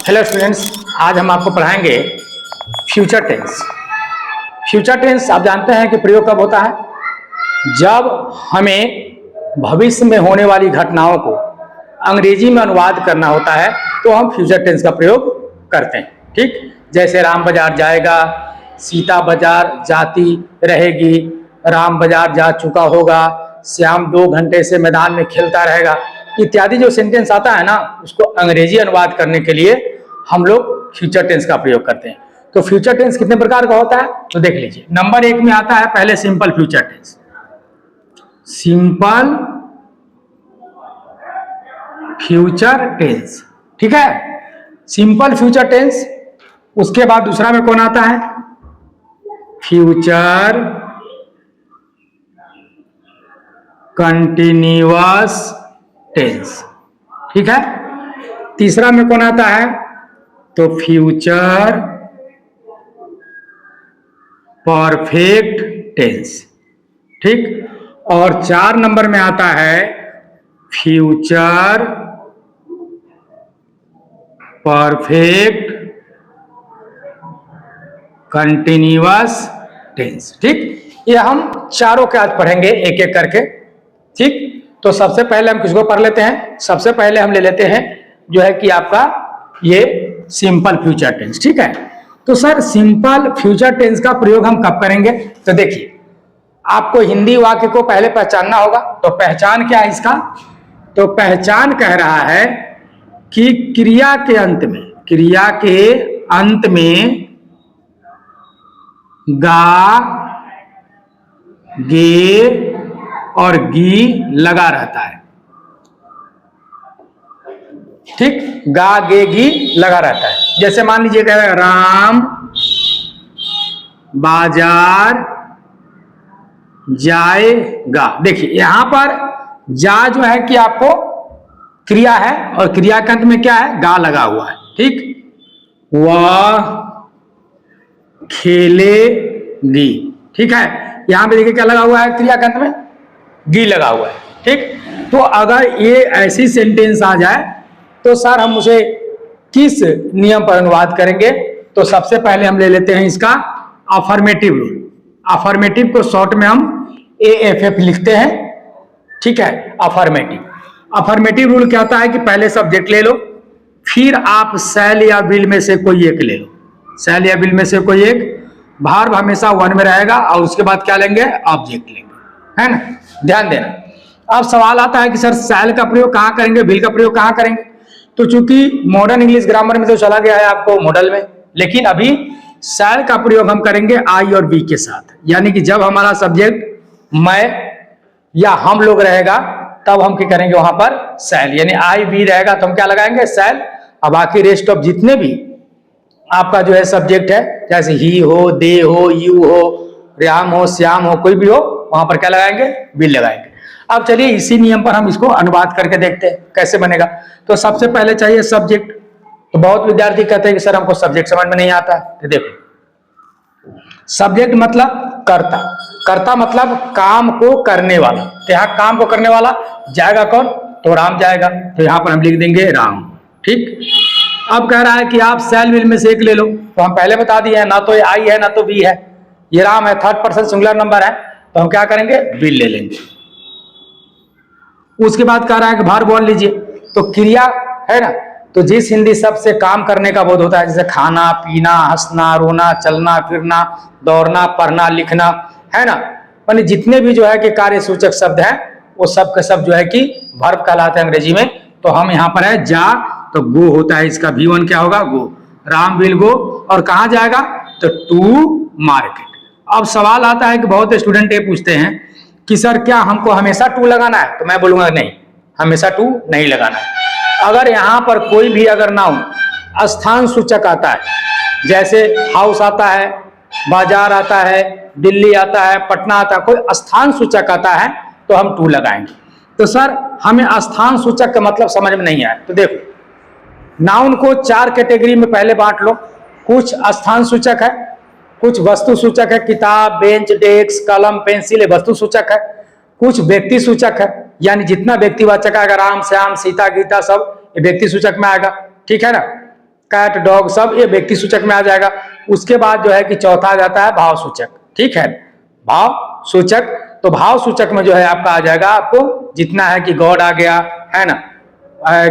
Hello students, आज हम आपको पढ़ाएंगे फ्यूचर टेंस। फ्यूचर टेंस आप जानते हैं कि प्रयोग कब होता है? जब हमें भविष्य में होने वाली घटनाओं को अंग्रेजी में अनुवाद करना होता है तो हम फ्यूचर टेंस का प्रयोग करते हैं। ठीक, जैसे राम बाजार जाएगा, सीता बाजार जाती रहेगी, राम बाजार जा चुका होगा, श्याम 2 घंटे से मैदान में खेलता रहेगा, इत्यादि जो सेंटेंस आता है ना, उसको अंग्रेजी अनुवाद करने के लिए हम लोग फ्यूचर टेंस का प्रयोग करते हैं। तो फ्यूचर टेंस कितने प्रकार का होता है तो देख लीजिए। नंबर 1 में आता है पहले simple future tense. Simple future tense, ठीक है, सिंपल फ्यूचर टेंस। उसके बाद दूसरा में कौन आता है? फ्यूचर कंटिन्यूअस टेंस, ठीक है। तीसरा में कौन आता है? तो फ्यूचर परफेक्ट टेंस, ठीक। और 4 नंबर में आता है फ्यूचर परफेक्ट कंटिन्यूअस टेंस, ठीक। ये हम चारों के आज पढ़ेंगे एक एक करके, ठीक। तो सबसे पहले हम किसको पढ़ लेते हैं? सबसे पहले हम ले लेते हैं जो है कि आपका ये सिंपल फ्यूचर टेंस, ठीक है। तो सर सिंपल फ्यूचर टेंस का प्रयोग हम कब करेंगे? तो देखिए, आपको हिंदी वाक्य को पहले पहचानना होगा। तो पहचान क्या है इसका? तो पहचान कह रहा है कि क्रिया के अंत में गा, गे और गी लगा रहता है, ठीक। गा, गे, गी लगा रहता है। जैसे मान लीजिए राम बाजार जाएगा। देखिए यहां पर जा जो है कि आपको क्रिया है और क्रिया के अंत में क्या है? गा लगा हुआ है, ठीक। वह खेलेगी, ठीक है। यहां पे देखिए क्या लगा हुआ है? क्रिया के अंत में गी लगा हुआ है, ठीक। तो अगर ये ऐसी सेंटेंस आ जाए तो सर हम उसे किस नियम पर अनुवाद करेंगे? तो सबसे पहले हम ले लेते हैं इसका अफर्मेटिव रूल। अफर्मेटिव को शॉर्ट में हम AFF लिखते हैं, ठीक है। अफर्मेटिव रूल क्या होता है कि पहले सब्जेक्ट ले लो, फिर आप शैल या विल में से कोई एक ले लो। शैल या विल में से कोई एक, भार्ब हमेशा 1 में रहेगा और उसके बाद क्या लेंगे? ऑब्जेक्ट लेंगे, है ना। ध्यान देना। अब सवाल आता है कि सर शैल का प्रयोग कहां करेंगे, विल का प्रयोग कहां करेंगे? तो चूंकि मॉडर्न इंग्लिश ग्रामर में तो चला गया है आपको मॉडल में, लेकिन अभी शैल का प्रयोग हम करेंगे आई और बी के साथ। यानी कि जब हमारा सब्जेक्ट मैं या हम लोग रहेगा तब हम क्या करेंगे? वहां पर शैल, यानी आई बी रहेगा तो हम क्या लगाएंगे? शैल। अब बाकी रेस्ट ऑफ जितने भी आपका जो है सब्जेक्ट है, जैसे ही हो, दे हो, यू हो, राम हो, श्याम हो, कोई भी हो, वहां पर क्या लगाएंगे? विल लगाएंगे। अब चलिए इसी नियम पर हम इसको अनुवाद करके देखते हैं कैसे बनेगा। तो सबसे पहले चाहिए सब्जेक्ट। तो बहुत विद्यार्थी कहते हैं कि सर हमको सब्जेक्ट समझ में नहीं आता है। तो देखो, सब्जेक्ट मतलब कर्ता, कर्ता मतलब काम को करने वाला। तो यहाँ काम को करने वाला जाएगा कौन? तो राम जाएगा, तो यहाँ पर हम लिख देंगे राम, ठीक। अब कह रहा है कि आप शैल विल में से एक ले लो। तो हम पहले बता दिए हैं, ना तो ये आई है ना तो बी है, ये राम है, 3rd पर्सन सिंगुलर नंबर है, तो हम क्या करेंगे? विल ले लेंगे। उसके बाद कह रहा है कि भार्ब बोल लीजिए। तो क्रिया है ना, तो जिस हिंदी शब्द से काम करने का बोध होता है, जैसे खाना, पीना, हंसना, रोना, चलना फिरना, दौड़ना, पढ़ना, लिखना, है ना, माने जितने भी जो है कि कार्य सूचक शब्द हैं वो सब के सब जो है कि वर्ब कहलाते हैं अंग्रेजी में। तो हम यहाँ पर है जा, तो गो होता है, इसका V1 क्या होगा? गो। राम विल गो, और कहाँ जाएगा? तो टू मार्केट। अब सवाल आता है कि बहुत स्टूडेंट ये पूछते हैं कि सर क्या हमको हमेशा टू लगाना है? तो मैं बोलूंगा नहीं, हमेशा टू नहीं लगाना है। अगर यहाँ पर कोई भी अगर नाउन स्थान सूचक आता है, जैसे हाउस आता है, बाजार आता है, दिल्ली आता है, पटना आता है, कोई स्थान सूचक आता है तो हम टू लगाएंगे। तो सर हमें स्थान सूचक का मतलब समझ में नहीं आया। तो देखो, नाउन को 4 कैटेगरी में पहले बांट लो। कुछ स्थान सूचक है, कुछ वस्तु सूचक है, किताब, बेंच, डेस्क, कलम, पेंसिल, ये वस्तु सूचक है। कुछ व्यक्ति सूचक है, यानी जितना व्यक्तिवाचक आएगा, राम, श्याम, सीता, गीता, सब व्यक्ति सूचक में आएगा, ठीक है ना। कैट, डॉग, सब ये व्यक्ति सूचक में आ जाएगा। उसके बाद जो है कि चौथा आ जाता है भाव सूचक। ठीक है, भाव सूचक। तो भाव सूचक में जो है आपका आ जाएगा, आपको जितना है कि गॉड आ गया, है ना,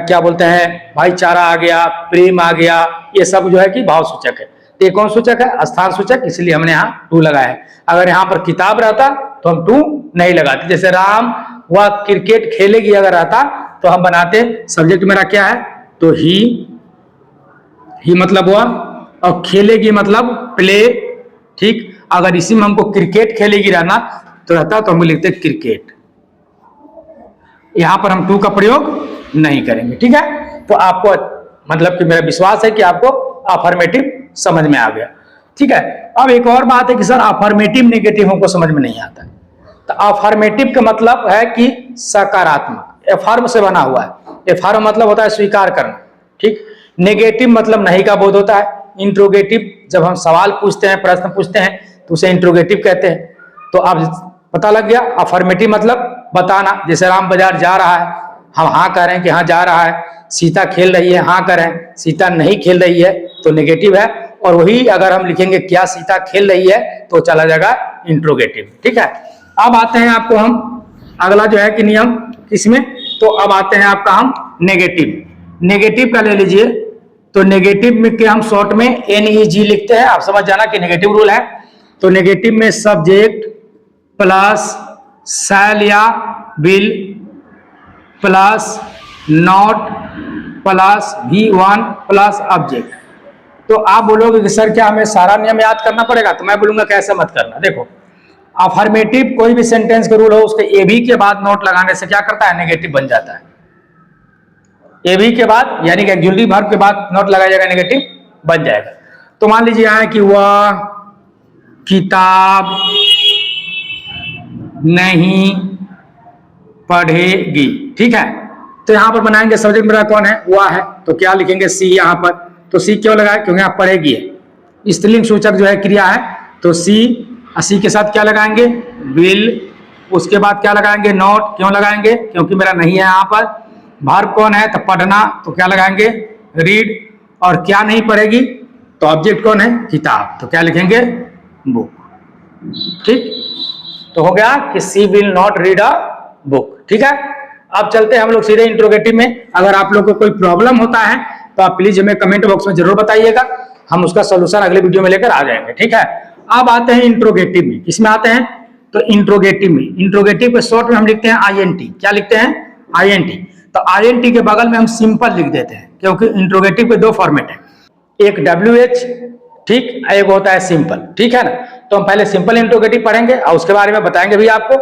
क्या बोलते हैं, भाईचारा आ गया, प्रेम आ गया, ये सब जो है कि भाव सूचक है। तो ये कौन सूचक है? स्थान सूचक, इसलिए हमने यहाँ 2 लगाया है। अगर यहाँ पर किताब रहता तो हम 2 नहीं लगाते। जैसे राम वह क्रिकेट खेलेगी अगर रहता तो हम बनाते, सब्जेक्ट मेरा क्या है, तो ही मतलब हुआ, और खेलेगी मतलब प्ले। ठीक, अगर इसी में हमको क्रिकेट खेलेगी रहना तो रहता तो हम लिखते क्रिकेट। यहां पर हम 2 का प्रयोग नहीं करेंगे। ठीक है, तो आपको मतलब कि मेरा विश्वास है कि आपको अफर्मेटिव समझ में आ गया। ठीक है, अब एक और बात है कि सर अफर्मेटिव नेगेटिव हमको समझ में नहीं आता है। तो अफर्मेटिव का मतलब है कि सकारात्मक, एफर्म से बना हुआ है। एफर्म मतलब होता है स्वीकार करना। ठीक, नेगेटिव मतलब नहीं का बोध होता है। इंट्रोगेटिव जब हम सवाल पूछते हैं, प्रश्न पूछते हैं तो उसे इंट्रोगेटिव कहते हैं। तो अब पता लग गया, अफर्मेटिव मतलब बताना। जैसे राम बाजार जा रहा है, हम हाँ कह रहे हैं कि हाँ जा रहा है। सीता खेल रही है, हाँ कह रहे हैं। सीता नहीं खेल रही है तो नेगेटिव है। और वही अगर हम लिखेंगे क्या सीता खेल रही है तो चला जाएगा इंट्रोगेटिव। ठीक है, अब आते हैं आपको हम अगला जो है कि नियम इसमें, तो अब आते हैं आपका हम नेगेटिव। नेगेटिव का ले लीजिए, तो नेगेटिव में के हम शॉर्ट में NEG लिखते हैं। आप समझ जाना कि नेगेटिव रूल है। तो नेगेटिव में सब्जेक्ट प्लस शैल या will plus not plus V1 plus object. तो आप बोलोगे कि सर क्या हमें सारा नियम याद करना पड़ेगा? तो मैं बोलूंगा कैसे मत करना। देखो, अफर्मेटिव कोई भी सेंटेंस का रूल हो, उसके एबी के बाद नोट लगाने से क्या करता है, नेगेटिव बन जाता है। एबी के बाद यानी कि एक्जुलेटिव वर्ब के बाद नोट लगाया जाएगा, नेगेटिव बन जाएगा। तो मान लीजिए यहाँ कि वह किताब नहीं पढ़ेगी। ठीक है, तो यहां पर बनाएंगे सब्जेक्ट मेरा कौन है, वह है। तो क्या लिखेंगे, सी यहां पर। तो सी क्यों लगाया, क्योंकि यहाँ पढ़ेगी है, स्त्रीलिंग सूचक जो है क्रिया है। तो सी के साथ क्या लगाएंगे, विल। उसके बाद क्या लगाएंगे, नॉट। क्यों लगाएंगे, क्योंकि मेरा नहीं है यहाँ पर। वर्ब कौन है, तो पढ़ना, तो क्या लगाएंगे, रीड। और क्या नहीं पढ़ेगी, तो ऑब्जेक्ट कौन है, किताब, तो क्या लिखेंगे, बुक। ठीक, तो हो गया कि she will not read a book. ठीक है, अब चलते हैं हम लोग सीधे इंट्रोगेटिव में। अगर आप लोग को कोई प्रॉब्लम होता है तो आप प्लीज हमें कमेंट बॉक्स में जरूर बताइएगा, हम उसका सोल्यूशन अगले वीडियो में लेकर आ जाएंगे। ठीक है, अब आते हैं इंट्रोगेटिव में। किसमें आते हैं, तो इंट्रोगेटिव में। इंट्रोगेटिव के शॉर्ट में हम लिखते हैं INT। क्या लिखते हैं, INT। तो INT के बगल में हम सिंपल लिख देते हैं, क्योंकि इंट्रोगेटिव के 2 फॉर्मेट है, एक WH, ठीक, एक होता है सिंपल। ठीक है ना, तो हम पहले सिंपल इंट्रोगेटिव पढ़ेंगे और उसके बारे में बताएंगे भी आपको।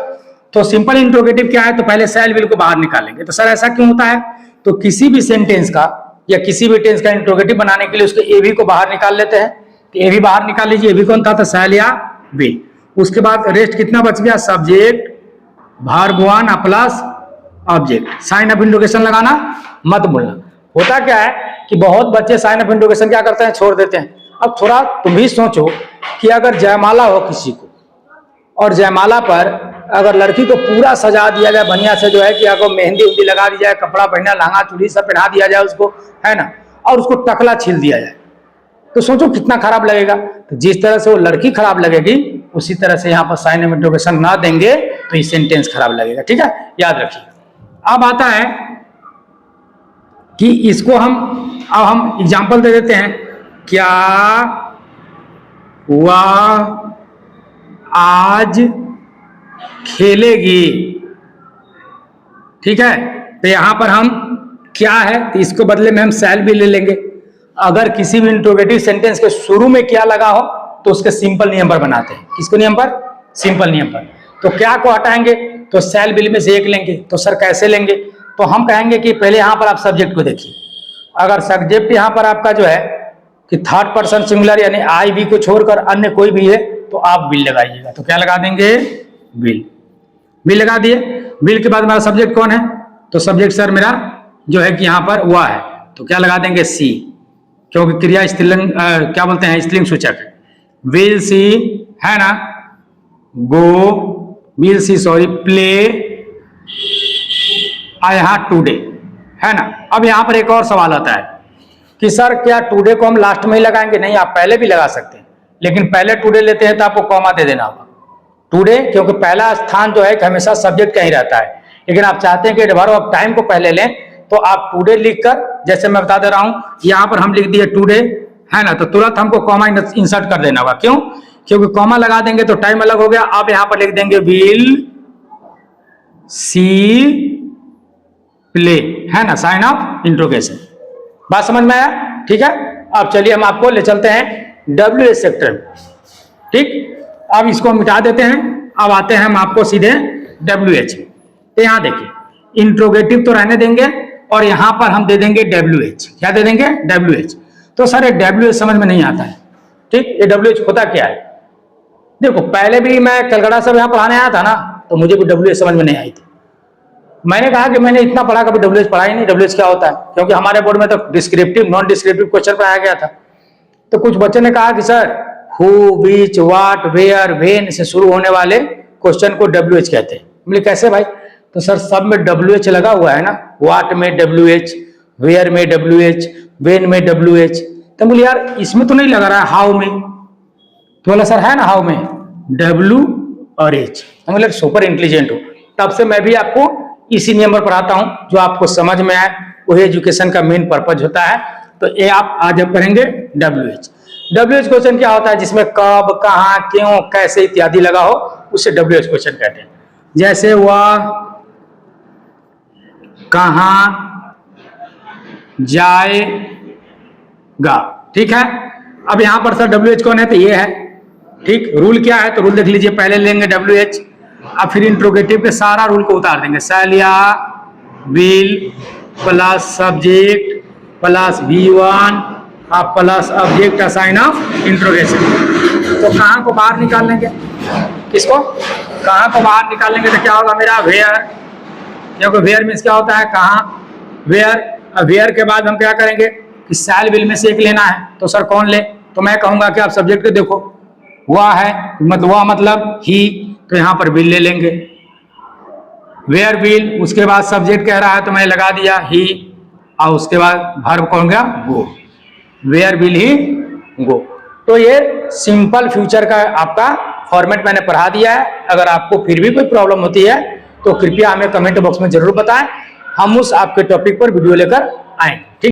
तो सिंपल इंट्रोगेटिव क्या है, तो पहले शैल विल को बाहर निकालेंगे। तो सर ऐसा क्यों होता है, तो किसी भी सेंटेंस का या किसी भी टेंस का इंट्रोगेटिव बनाने के लिए उसके एवी को बाहर निकाल लेते हैं। तो एवी बाहर निकाल लीजिए, एवी कौन था, तो शैल या विल। उसके बाद रेस्ट कितना बच गया, subject verb 1 plus object. Sign of interrogation लगाना मत भूलना। होता क्या है कि बहुत बच्चे साइन ऑफ इंट्रोगेशन क्या करते हैं, छोड़ देते हैं। अब थोड़ा तुम भी सोचो कि अगर जयमाला हो किसी को, और जयमाला पर अगर लड़की को पूरा सजा दिया जाए बढ़िया से, जो है कि अगर मेहंदी उहंदी लगा दी जाए, कपड़ा पहना, लहंगा चूड़ी सब पहना दिया जाए उसको, है ना, और उसको टकला छील दिया जाए, तो सोचो कितना खराब लगेगा। तो जिस तरह से वो लड़की खराब लगेगी, उसी तरह से यहाँ पर साइन ऑफ इंट्रोगेशन ना देंगे तो ये सेंटेंस खराब लगेगा। ठीक है, याद रखिए। अब आता है कि इसको अब हम एग्जाम्पल दे देते हैं। क्या वह आज खेलेगी। ठीक है, तो यहां पर हम क्या है, तो इसको बदले में हम शैल भी ले लेंगे। अगर किसी भी इंट्रोगेटिव सेंटेंस के शुरू में क्या लगा हो तो उसके सिंपल नियम पर बनाते हैं। किसको नियम पर, सिंपल नियम पर। तो क्या को हटाएंगे, तो शैल विल में से एक लेंगे। तो सर कैसे लेंगे, तो हम कहेंगे कि पहले यहां पर आप सब्जेक्ट को देखिए। अगर सब्जेक्ट यहां पर आपका जो है कि थर्ड पर्सन सिंगुलर यानी आई भी को छोड़कर अन्य कोई भी है तो आप विल लगाइएगा। तो क्या लगा देंगे, विल लगा दिए। विल के बाद हमारा सब्जेक्ट कौन है, तो सब्जेक्ट सर मेरा जो है कि यहां पर वह है, तो क्या लगा देंगे, सी, क्योंकि क्रिया स्त्रीलिंग क्या बोलते हैं, स्त्रीलिंग सूचक है। विल सी, है ना, go, will see sorry play I heart today, है ना। अब यहां पर एक और सवाल आता है कि सर क्या टुडे को हम लास्ट में ही लगाएंगे? नहीं, आप पहले भी लगा सकते हैं, लेकिन पहले टुडे लेते हैं तो आपको कॉमा दे देना होगा टुडे, क्योंकि पहला स्थान जो है हमेशा सब्जेक्ट का ही रहता है। लेकिन आप चाहते हैं कि एडवर्ब ऑफ टाइम को पहले लें, तो आप टुडे लिखकर, जैसे मैं बता दे रहा हूं, यहां पर हम लिख दिए टुडे, है ना, तो तुरंत हमको कॉमा इंसर्ट कर देना होगा। क्यों? क्योंकि कॉमा लगा देंगे तो टाइम अलग हो गया। आप यहां पर लिख देंगे विल सी प्ले, है ना, साइन ऑफ इंट्रोगेशन। बात समझ में आया? ठीक है। अब चलिए हम आपको ले चलते हैं WH सेक्टर में। ठीक, अब इसको मिटा देते हैं। अब आते हैं हम आपको सीधे WH। तो यहां देखिए, इंट्रोगेटिव तो रहने देंगे और यहां पर हम दे देंगे WH। क्या दे देंगे? WH। तो सर ये WH समझ में नहीं आता है। ठीक, ये WH होता क्या है? देखो, पहले भी मैं कलकत्ता से यहां पढ़ाने आया था ना, तो मुझे भी WH समझ में नहीं आई थी। मैंने कहा कि मैंने इतना पढ़ा, कभी WH पढ़ा ही नहीं, WH क्या होता है, क्योंकि हमारे बोर्ड में तो डिस्क्रिप्टिव नॉन डिस्क्रिप्टिव क्वेश्चन पढ़ाया गया था। तो कुछ बच्चे ने कहा कि sir who, which, what, where, when से शुरू होने वाले क्वेश्चन को WH कहते हैं। बोले कैसे भाई? तो सर सब में WH लगा हुआ है ना, व्हाट में WH, वेयर में WH, व्हेन में WH। तो बोले यार इसमें तो नहीं लगा रहा है हाउ में। तो बोला सर है ना हाउ में W और H। तो बोले सुपर इंटेलिजेंट हो। तब से मैं भी आपको इसी नियम पर पढ़ाता हूं, जो आपको समझ में आए, वही एजुकेशन का मेन पर्पज होता है। तो ये आप आज हम पढ़ेंगे WH। WH क्वेश्चन क्या होता है? जिसमें कब, कहां, क्यों, कैसे इत्यादि लगा हो, उसे WH क्वेश्चन कहते हैं। जैसे वह कहां जाएगा। ठीक है। अब यहां पर सर WH कौन है? तो ये है। ठीक, रूल क्या है? तो रूल देख लीजिए, पहले लेंगे WH, अब फिर इंट्रोगेटिव के सारा रूल को उतार देंगे। शैल या will plus subject plus V1 plus object का साइन ऑफ इंट्रोगेशन। तो कहां को बाहर निकाल लेंगे? किसको? कहां को बाहर निकाल लेंगे तो क्या होगा मेरा? वेयर, क्योंकि वेयर मीन्स क्या होता है? कहां, वेयर। अब वेयर के बाद हम क्या करेंगे कि शैल विल में से एक लेना है। तो सर कौन ले? तो मैं कहूंगा कि आप सब्जेक्ट को देखो, वह है, वह मतलब ही, तो यहां पर विल ले लेंगे। वेयर विल, उसके बाद सब्जेक्ट कह रहा है तो मैं लगा दिया ही, और उसके बाद वर्ब कौन गया? गो। वेयर विल ही गो। तो ये सिंपल फ्यूचर का आपका फॉर्मेट मैंने पढ़ा दिया है। अगर आपको फिर भी कोई प्रॉब्लम होती है तो कृपया हमें कमेंट बॉक्स में जरूर बताएं, हम उस आपके टॉपिक पर वीडियो लेकर आएंगे।